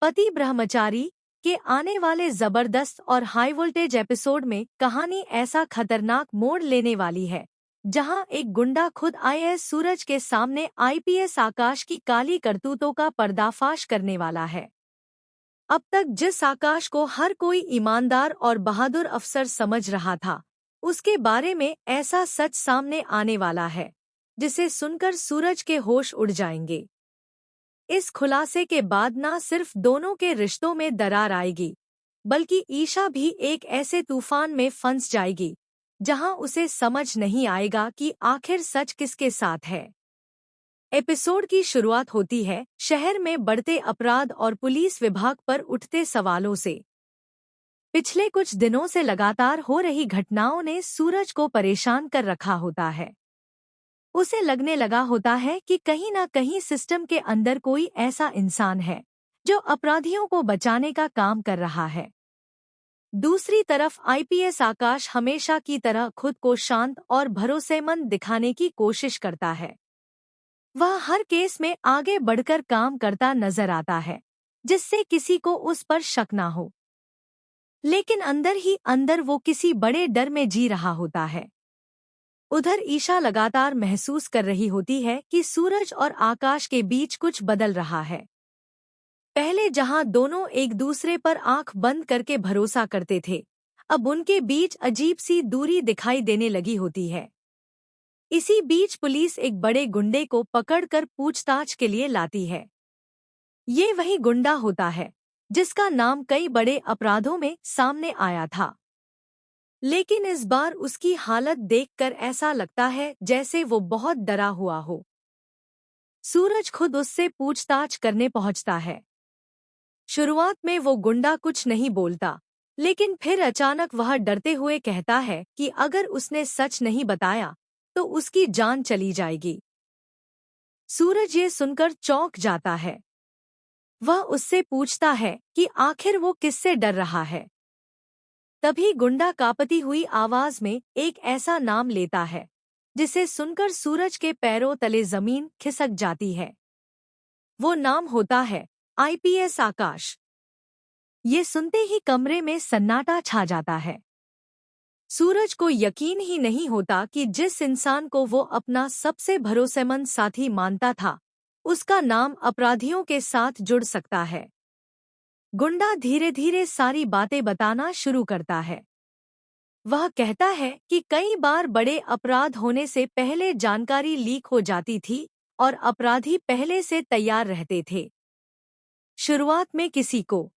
पति ब्रह्मचारी के आने वाले जबरदस्त और हाई वोल्टेज एपिसोड में कहानी ऐसा खतरनाक मोड़ लेने वाली है जहां एक गुंडा खुद आईएएस सूरज के सामने आईपीएस आकाश की काली करतूतों का पर्दाफाश करने वाला है। अब तक जिस आकाश को हर कोई ईमानदार और बहादुर अफसर समझ रहा था, उसके बारे में ऐसा सच सामने आने वाला है जिसे सुनकर सूरज के होश उड़ जाएंगे। इस खुलासे के बाद न सिर्फ दोनों के रिश्तों में दरार आएगी, बल्कि ईशा भी एक ऐसे तूफान में फंस जाएगी जहां उसे समझ नहीं आएगा कि आखिर सच किसके साथ है। एपिसोड की शुरुआत होती है शहर में बढ़ते अपराध और पुलिस विभाग पर उठते सवालों से। पिछले कुछ दिनों से लगातार हो रही घटनाओं ने सूरज को परेशान कर रखा होता है। उसे लगने लगा होता है कि कहीं ना कहीं सिस्टम के अंदर कोई ऐसा इंसान है जो अपराधियों को बचाने का काम कर रहा है। दूसरी तरफ आईपीएस आकाश हमेशा की तरह खुद को शांत और भरोसेमंद दिखाने की कोशिश करता है। वह हर केस में आगे बढ़कर काम करता नजर आता है जिससे किसी को उस पर शक ना हो, लेकिन अंदर ही अंदर वो किसी बड़े डर में जी रहा होता है। उधर ईशा लगातार महसूस कर रही होती है कि सूरज और आकाश के बीच कुछ बदल रहा है। पहले जहां दोनों एक दूसरे पर आंख बंद करके भरोसा करते थे, अब उनके बीच अजीब सी दूरी दिखाई देने लगी होती है। इसी बीच पुलिस एक बड़े गुंडे को पकड़कर पूछताछ के लिए लाती है। ये वही गुंडा होता है जिसका नाम कई बड़े अपराधों में सामने आया था, लेकिन इस बार उसकी हालत देखकर ऐसा लगता है जैसे वो बहुत डरा हुआ हो। सूरज खुद उससे पूछताछ करने पहुंचता है। शुरुआत में वो गुंडा कुछ नहीं बोलता, लेकिन फिर अचानक वह डरते हुए कहता है कि अगर उसने सच नहीं बताया तो उसकी जान चली जाएगी। सूरज ये सुनकर चौंक जाता है। वह उससे पूछता है कि आखिर वो किससे डर रहा है। तभी गुंडा कांपती हुई आवाज में एक ऐसा नाम लेता है जिसे सुनकर सूरज के पैरों तले जमीन खिसक जाती है। वो नाम होता है आईपीएस आकाश। ये सुनते ही कमरे में सन्नाटा छा जाता है। सूरज को यकीन ही नहीं होता कि जिस इंसान को वो अपना सबसे भरोसेमंद साथी मानता था, उसका नाम अपराधियों के साथ जुड़ सकता है। गुंडा धीरे धीरे सारी बातें बताना शुरू करता है। वह कहता है कि कई बार बड़े अपराध होने से पहले जानकारी लीक हो जाती थी और अपराधी पहले से तैयार रहते थे। शुरुआत में किसी को